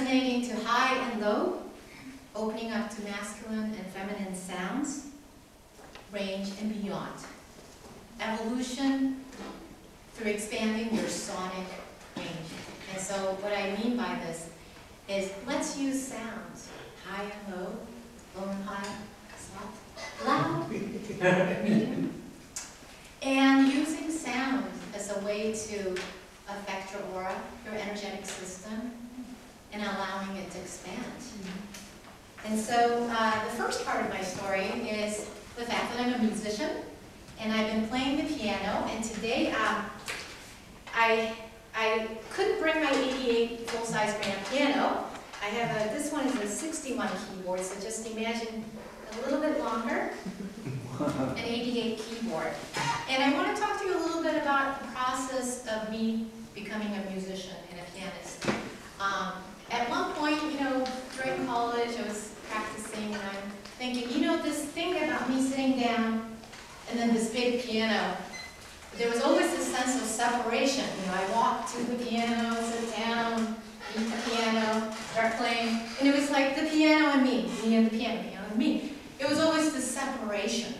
resonating to high and low, opening up to masculine and feminine sounds, range and beyond. Evolution through expanding your sonic range. And so what I mean by this is let's use sounds, high and low, low and high, soft, loud, medium. And using sound as a way to affect your aura, your energetic system, and allowing it to expand. And so the first part of my story is the fact that I'm a musician, and I've been playing the piano, and today I couldn't bring my 88 full-size grand piano. I have this one is a 61 keyboard, so just imagine a little bit longer, an 88 keyboard. And I want to talk to you a little bit about the process of me becoming a musician and a pianist. At one point, you know, during college, I was practicing, and I'm thinking, you know, this thing about me sitting down and then this big piano, there was always this sense of separation. You know, I walk to the piano, sit down, eat the piano, start playing, and it was like the piano and me and the piano and me. It was always this separation.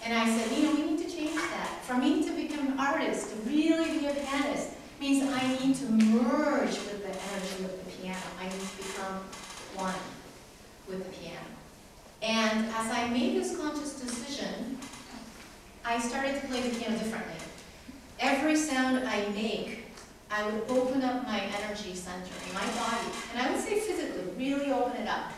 And I said, you know, we need to change that. For me to become an artist, to really be a pianist, means I need to merge with the energy of the piano. I need to become one with the piano. And as I made this conscious decision, I started to play the piano differently. Every sound I make, I would open up my energy center in my body. And I would say physically, really open it up.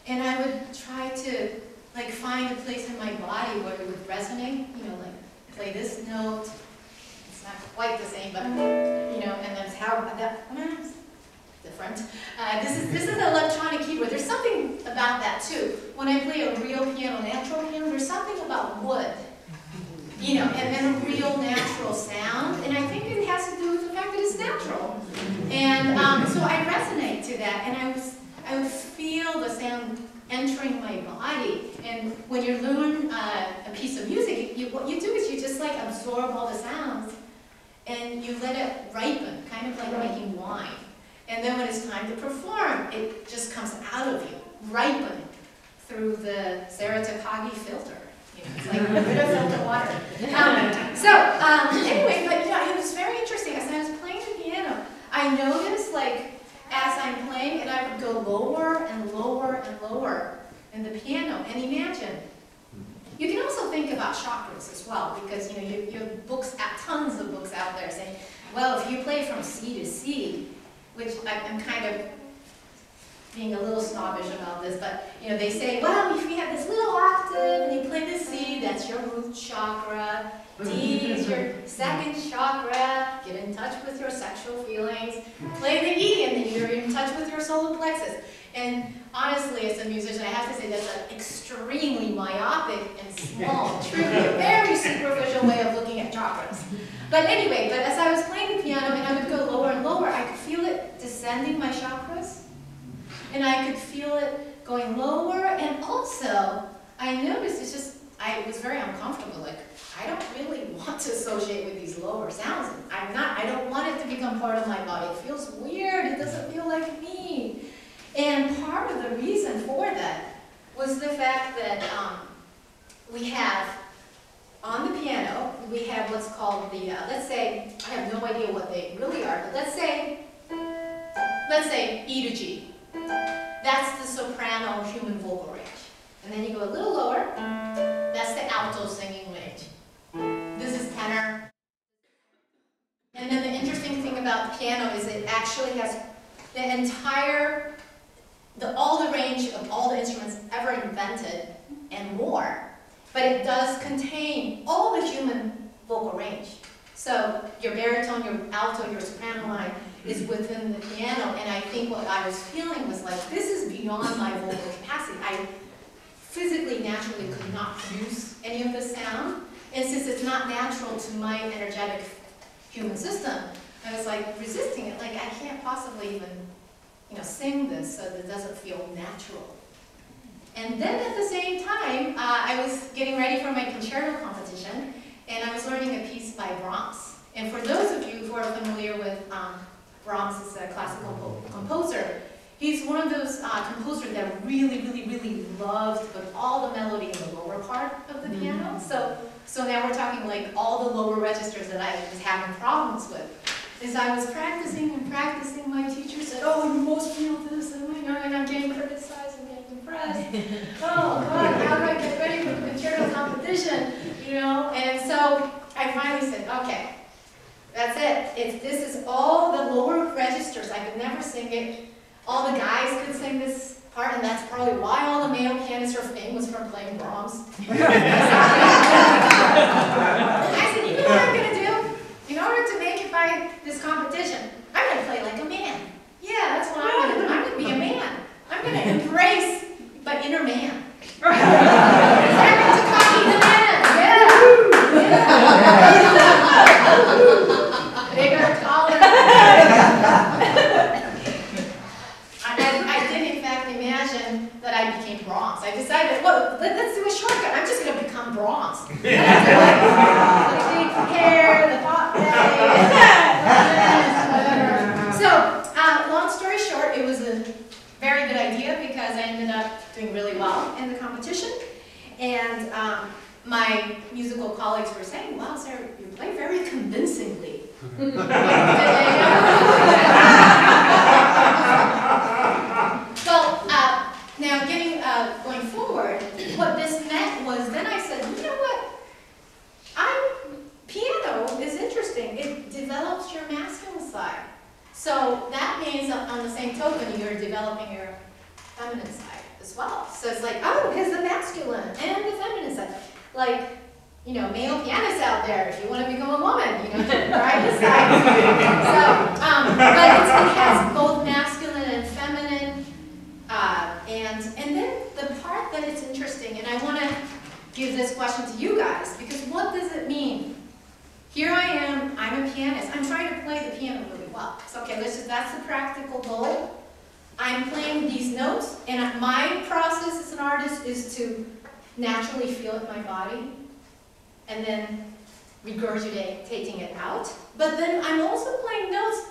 And I would try to like find a place in my body where it would resonate, you know, like play this note. It's not quite the same, but you know, and that's how that different. This is an electronic keyboard. There's something about that too. When I play a real piano, natural piano, there's something about wood, you know, and a real natural sound. And I think it has to do with the fact that it's natural. And so I resonate to that, and I would feel the sound entering my body. And when you learn a piece of music, what you do is you just like absorb all the sounds and you let it ripen, kind of like making wine. And then when it's time to perform, it just comes out of you, ripened through the Takagi filter. You know, it's like rid of filter water. Anyway, but you know, it was very interesting. As I was playing the piano, I noticed like as I'm playing, and I would go lower and lower and lower in the piano. And imagine, you can also think about chakras as well, because you know you have books, tons of books out there saying, well, if you play from C to C, which I'm kind of being a little snobbish about this, but you know they say, well, if you have this little octave and you play the C, that's your root chakra. D is your second chakra. Get in touch with your sexual feelings. Play the E, and then you're in touch with your solar plexus. And honestly, as a musician, I have to say that's an extremely myopic and small, truly a very superficial way of looking at chakras. But anyway, but as I was playing the piano and I would go lower and lower, I could feel it descending my chakras. And I could feel it going lower, and also I noticed it's just, I was very uncomfortable. Like, I don't really want to associate with these lower sounds. I don't want it to become part of my body. It feels weird. It doesn't feel like me. And part of the reason for that was the fact that we have, on the piano, we have what's called the, let's say, I have no idea what they really are, but let's say E to G. That's the soprano human vocal range. And then you go a little lower, that's the alto singing range. This is tenor. And then the interesting thing about the piano is it actually has the entire, all the range of all the instruments ever invented and more. But it does contain all the human vocal range. So your baritone, your alto, your soprano line is within the piano. And I think what I was feeling was like, this is beyond my vocal capacity. I physically, naturally could not produce any of this sound. And since it's not natural to my energetic human system, I was like resisting it. Like, I can't possibly even, you know, sing this so that it doesn't feel natural. And then at the same time, I was getting ready for my concerto competition, and I was learning a piece by Brahms. And for those of you who are familiar with Brahms as a classical composer, He's one of those composers that really, really, really loves to put all the melody in the lower part of the piano. So now we're talking like all the lower registers that I was having problems with. As I was practicing and practicing, my teacher said, "Oh, you must feel this," and I'm getting criticized and getting impressed. Oh God, how do I get ready for the concerto competition? You know, and so I finally said, "Okay, that's it. This is all the lower registers. I could never sing it. All the guys could sing this part, and that's probably why all the male pianists are famous for playing Brahms." I said, "You know what I'm going to do? In order to make it by this competition, I'm going to play like a man. Yeah, that's what I'm going to do. I'm going to be a man. I'm going to embrace my inner man." Takagi the man. Yeah. Bigger, taller. I did in fact imagine that I became Brahms. I decided, well, let's do a shortcut. I'm just going to become Brahms. The big hair, the hot day. So, long story short, it was a very good idea because I ended up doing really well in the competition. And my musical colleagues were saying, "Wow, Sarah, you play very convincingly." Well, now going forward, what this meant was then I said, you know what? Piano is interesting. It develops your masculine side. So that means on the same token, you're developing your feminine side as well. So it's like, oh, here's the masculine and the feminine side. Like, you know, male pianists out there, if you want to become a woman, you know, try this side. So, but it has both masculine and feminine. And then the part that it's interesting, and I want to give this question to you guys, because what does it mean? Here I am, I'm a pianist. I'm trying to play the piano really well. So, okay, that's the practical goal. I'm playing these notes, and my process as an artist is to naturally feel it in my body, and then regurgitating it out. But then I'm also playing notes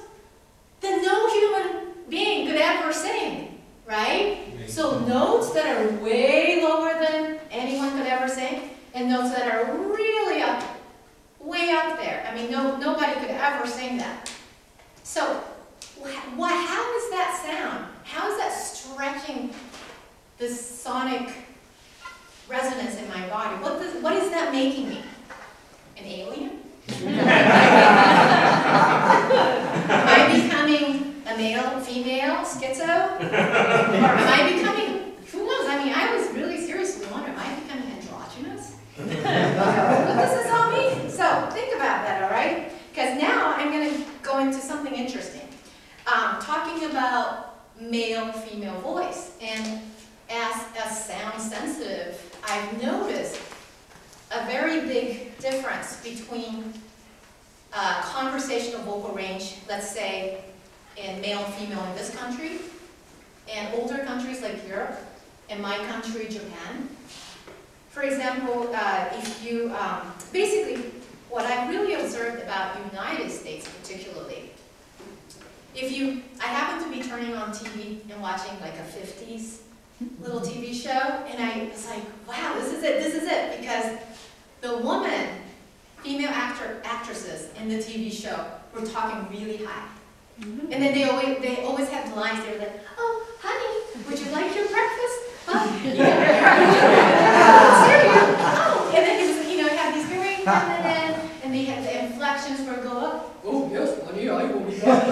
that no human being could ever sing, right? So notes that are way lower than anyone could ever sing, and notes that are really up, way up there. I mean, nobody could ever sing that. So, how is that sound? How is that stretching the sonic resonance in my body? What is that making me? An alien? Am I becoming a male, female, schizo? Or am I becoming, who knows? I mean, I was really seriously wondering, am I becoming androgynous? What does this all mean? So think about that, all right? Because now I'm going to go into something interesting. Talking about male-female voice. And as sound sensitive, I've noticed a very big difference between conversational vocal range, let's say, in male and female in this country, and older countries like Europe, and my country, Japan. For example, if you, basically, what I've really observed about United States particularly, I happen to be turning on TV and watching like a 50s little TV show, and I was like, wow, this is it, because the woman, female actresses in the TV show were talking really high. And then they always have the lines, they were like, "Oh, honey, would you like your breakfast? Oh, cereal. Oh," and then it was, you know, it had these very feminine, and they had the inflections where it go up. "Oh yes, honey, I will be back."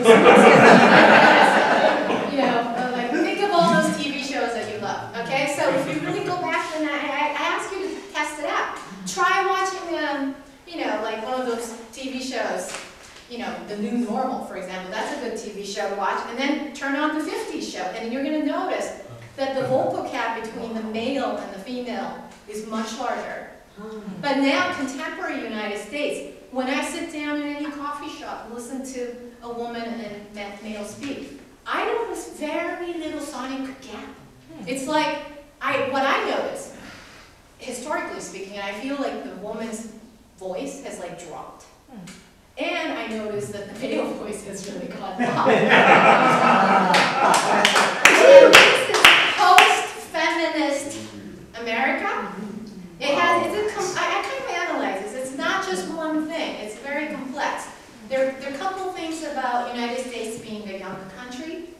You know, like think of all those TV shows that you love. Okay, so if you really go back, and I ask you to test it out. Try watching you know, like one of those TV shows. You know, The New Normal, for example, that's a good TV show to watch, and then turn on the 50s show, and you're going to notice that the vocal gap between the male and the female is much larger. But now, contemporary United States, when I sit down in any coffee shop and listen to a woman and male speak, I notice very little sonic gap. It's like, what I notice, historically speaking, I feel like the woman's voice has like dropped. And I noticed that the male voice has really gone up. United States being a younger country,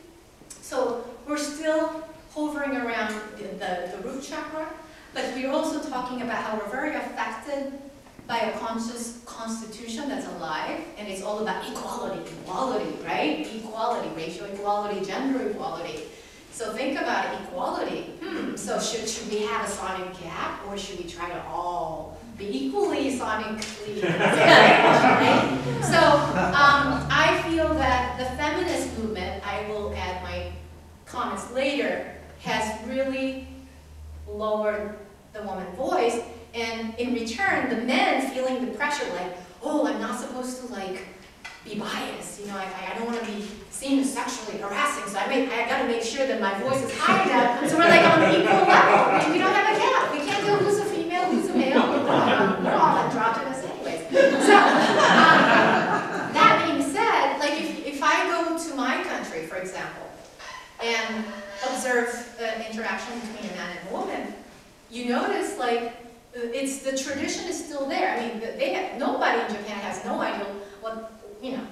so we're still hovering around the root chakra, but we're also talking about how we're very affected by a conscious constitution that's alive, and it's all about equality, right? Equality, racial equality, gender equality. So think about equality. So should we have a sonic gap, or should we try to all be equally sonically right? So I feel that the feminist movement, I will add my comments later, has really lowered the woman's voice, and in return, the men feeling the pressure, like, oh, I'm not supposed to like be biased, you know, I don't want to be seen as sexually harassing, so I got to make sure that my voice is high enough, so we're like on an equal level. We don't have a gap. We can't tell who's a female, who's a male. We're all androgynous anyways. So that being said, like if I go to my country, for example, and observe the interaction between a man and a woman, you notice like the tradition is still there. I mean, nobody in Japan has no idea what, you know,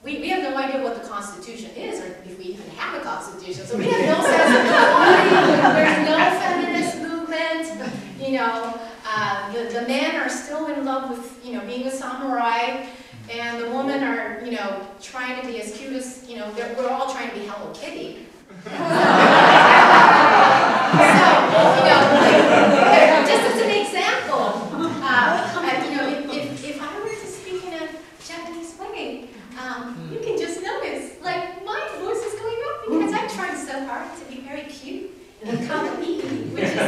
we have no idea what the Constitution is, or if we even have a Constitution. So we have no sense of equality. There's no feminist movement. You know, the men are still in love with, you know, being a samurai, and the women are, you know, trying to be as cute as, you know, we're all trying to be Hello Kitty. So, you know, like, just as an example, you know, if I were to speak in a Japanese way, you can just notice, like, my voice is going up because I'm trying so hard to be very cute and kawaii, which is the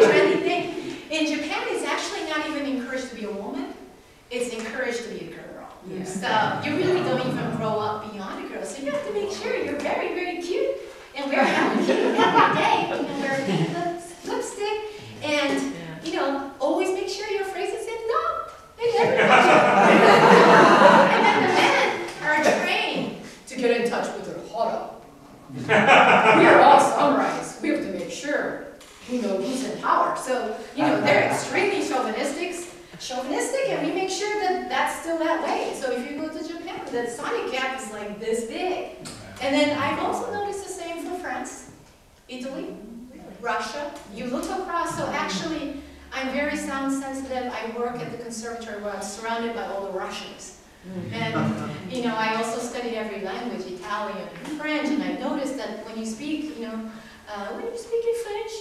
trendy thing. In Japan, it's actually not even encouraged to be a woman; it's encouraged to be a girl. Yeah. So you really don't even grow up beyond a girl. So you have to make sure you're very, very cute. And wear Hello Kitty every day, you know, wear pink lipstick, and, you know, always make sure your phrases end up. And then the men are trained to get in touch with their hara. We are all samurais. We have to make sure we know who's in power. So, you know, they're extremely chauvinistic, and we make sure that that's still that way. So if you go to Japan, the sonic gap is like this big. And then I've also noticed the same for France, Italy, Russia. You look across, so actually I'm very sound sensitive. I work at the conservatory where I'm surrounded by all the Russians. And, you know, I also studied every language, Italian and French, and I noticed that when you speak, you know, when you speak in French,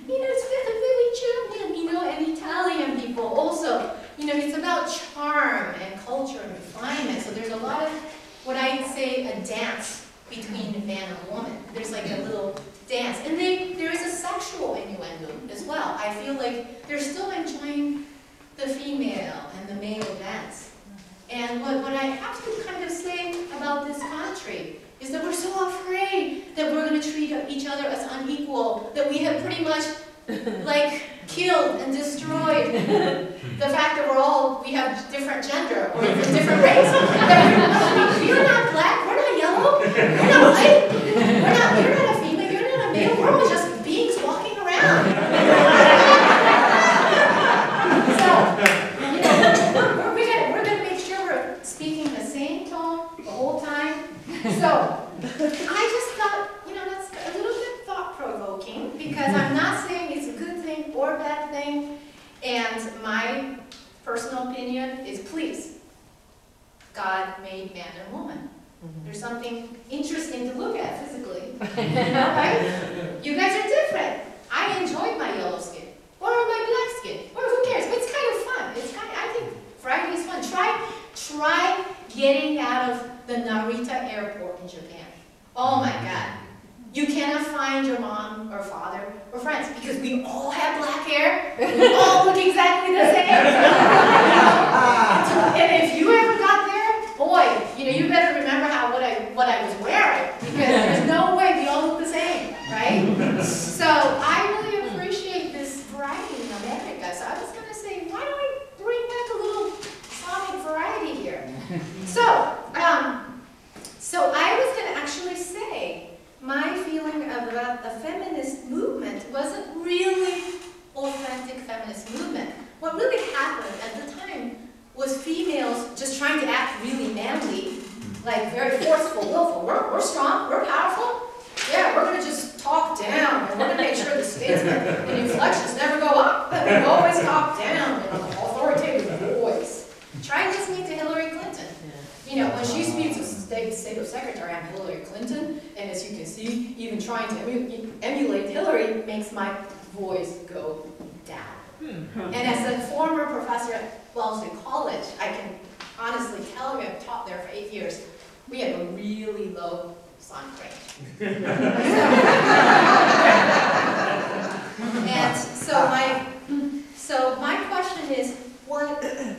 you know, it's very German, you know, and Italian people also, you know, it's about charm and culture and refinement. So there's a lot of, what I'd say, a dance between a man and a woman. There's like a little dance. And there is a sexual innuendo as well. I feel like they're still enjoying the female and the male dance. And what I have to kind of say about this country is that we're so afraid that we're going to treat each other as unequal, that we have pretty much like killed and destroyed the fact that we have different gender or different race. You're not black, we're not yellow, we're not white, you're not a female, you're not a male, we're all just beings walking around. So, you know, we're going to make sure we're speaking the same tone the whole time. So, I just thought, you know, that's a little bit thought-provoking, because I'm not saying it's a good thing or a bad thing, and my personal opinion is, please, God made man and woman. There's something interesting to look at physically, you know, right? You guys are different. I enjoyed my yellow skin, or my black skin, or who cares? But it's kind of fun. I think Friday is fun. Try getting out of the Narita airport in Japan. Oh my God. You cannot find your mom or father or friends because we all have black hair. We all look exactly the same. And if you ever got there, boy, you know, you better remember what I was wearing, because there's no way we all look the same, right? So I really appreciate this variety in America. So I was going to say, why don't I bring back a little sonic variety here? So I was going to actually say, my feeling about the feminist movement wasn't really authentic feminist movement. What really happened at the time was females just trying to act really manly, like very forceful, willful. We're strong, we're powerful. Yeah, we're going to just talk down, and we're going to make sure the statement and inflections never go up, but we always talk down in an authoritative voice. Try listening to Hillary Clinton. You know, when she speaks as state of secretary, I'm Hillary Clinton, and as you can see, even trying to emulate Hillary makes my voice go down. And as a former professor at Wellesley College, I can honestly tell you, I've taught there for 8 years, we have a really low sonic range. And so my question is, what is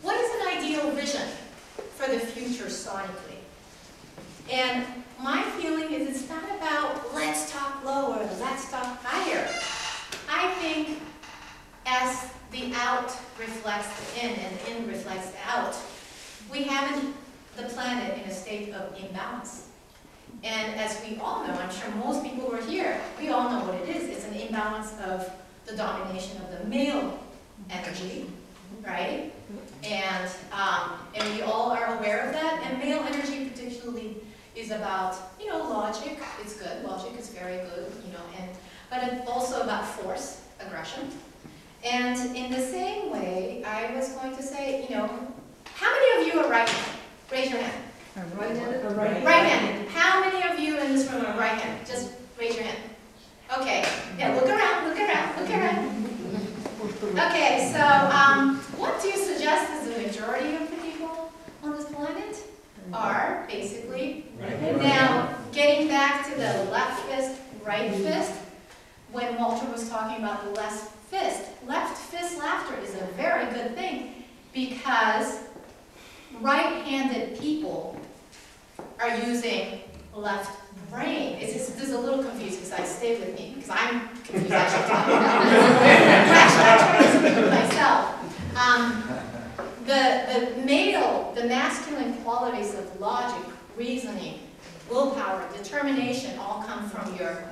an ideal vision for the future sonically? And my feeling is it's not about let's talk lower, let's talk higher. I think as the out reflects the in and the in reflects the out, we have the planet in a state of imbalance. And as we all know, I'm sure most people who are here, we all know what it is. It's an imbalance of the domination of the male energy, right? And we all are aware of that. And male energy particularly is about, you know, logic. It's good. Logic is very good, you know, but it's also about force, aggression. And in the same way, I was going to say, you know, how many of you are right-handed? Raise your hand. Right-handed. How many of you in this room are right-handed? Just raise your hand. Okay. Yeah, look around, look around, look around. Okay, so what do you suggest is the majority of the people on this planet are basically right-handed? Now, getting back to the left fist, right fist, when Walter was talking about the left fist laughter is a very good thing because right-handed people are using left brain. This is a little confusing, so stay with me, because I'm confused actually talking about it. Actually, I'm trying to speak for myself. The masculine qualities of logic, reasoning, willpower, determination all come from your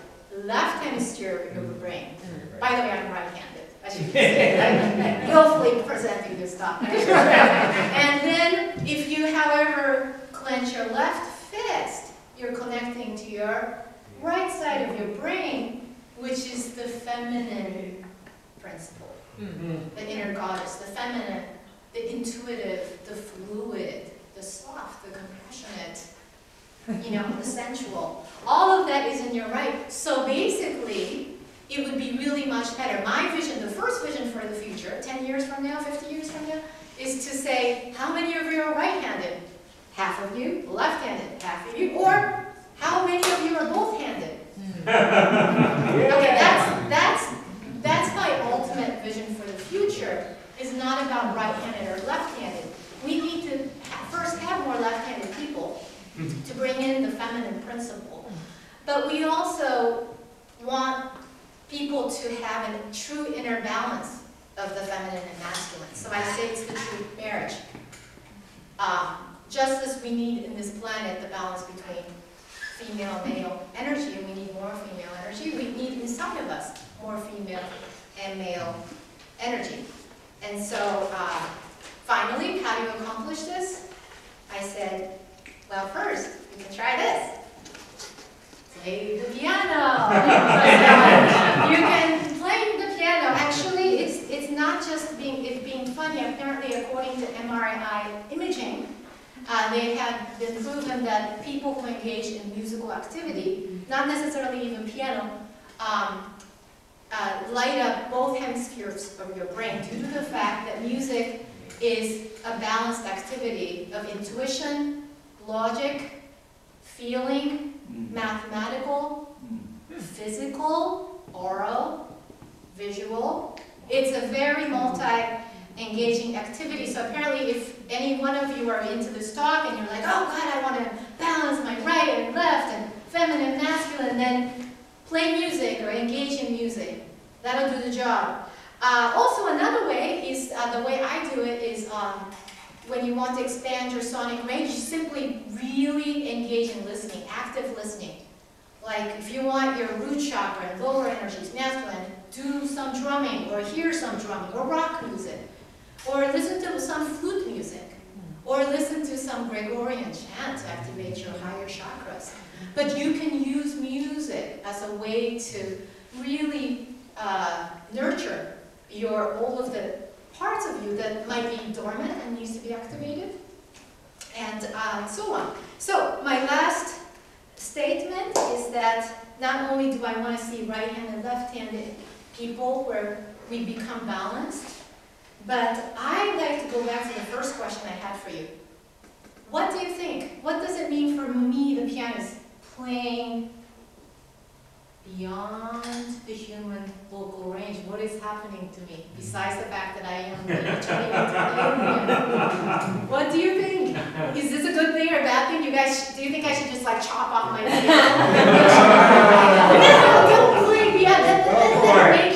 left hemisphere of your brain. By the way, I'm right-handed, as you can see. I'm willfully presenting this stuff. And then, if you, however, clench your left fist, you're connecting to your right side of your brain, which is the feminine principle, the inner goddess, the feminine, the intuitive, the fluid, the soft, the compassionate, you know, the sensual. All of that is in your right. So basically, it would be really much better. My vision, the first vision for the future, 10 years from now, 50 years from now, is to say, how many of you are right-handed? Half of you, left-handed, half of you, or how many of you are both-handed? Okay, that's my ultimate vision for the future. Is not about right-handed or left-handed. We need to first have more left-handed people to bring in the feminine principle. But we also want people to have a true inner balance of the feminine and masculine. So I say it's the true marriage. Just as we need in this planet the balance between female and male energy, and we need more female energy, we need inside of us more female and male energy. And so finally, how do you accomplish this? I said, well, first, you can try this. Play the piano. You can play the piano. Actually, it's not just being funny. Apparently, according to MRI imaging, they have been proven that people who engage in musical activity, not necessarily even piano, light up both hemispheres of your brain due to the fact that music is a balanced activity of intuition, logic, feeling, mathematical, physical, oral, visual. It's a very multi-engaging activity. So apparently if any one of you are into this talk and you're like, oh God, I want to balance my right and left and feminine, masculine, then play music or engage in music. That'll do the job. Also another way is, the way I do it is when you want to expand your sonic range, simply really engage in listening, active listening. Like if you want your root chakra and lower energies, masculine, do some drumming or hear some drumming or rock music or listen to some flute music or listen to some Gregorian chant to activate your higher chakras. But you can use music as a way to really nurture all of the parts of you that might be dormant and needs to be activated, and so on. So my last statement is that not only do I want to see right-handed and left-handed people where we become balanced, but I'd like to go back to the first question I had for you. What do you think? What does it mean for me, the pianist, playing beyond the human vocal range? What is happening to me, besides the fact that I am turning into an alien? What do you think? Is this a good thing or a bad thing? You guys, do you think I should just like chop off my piano? Don't play beyond.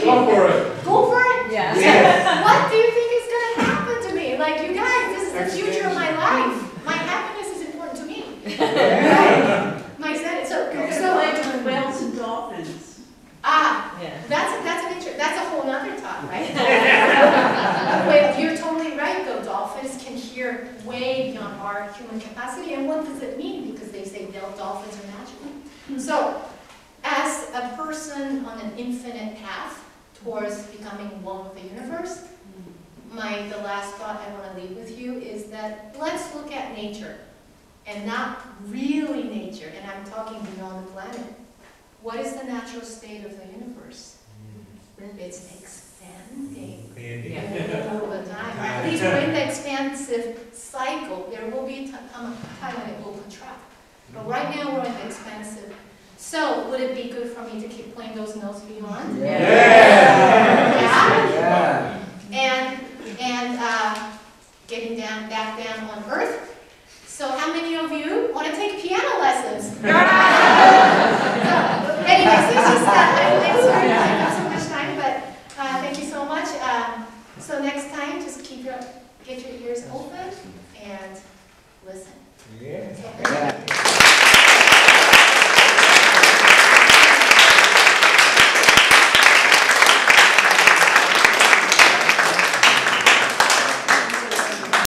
Go for it. Go for it? Yeah. Yes. What do you think is going to happen to me? Like, you guys, this is the future of my life. My happiness is important to me. Right? My sanity. So like whales and dolphins. Yeah. That's a whole other talk, right? Wait, you're totally right though. Dolphins can hear way beyond our human capacity. And what does it mean? Because they say dolphins are magical. So, as a person on an infinite path towards becoming one with the universe, the last thought I want to leave with you is that let's look at nature. And not really nature, and I'm talking beyond the planet. What is the natural state of the universe? It's expanding all the time. At least we're in the expansive cycle. There will be a time when it will contract. But right now we're in the expansive. So would it be good for me to keep playing those notes beyond? Yeah. Yeah. And getting back down on Earth. So how many of you want to take piano lessons? Anyways, this is I'm sorry I took so much time, but thank you so much. So next time, just get your ears open and listen. Yeah.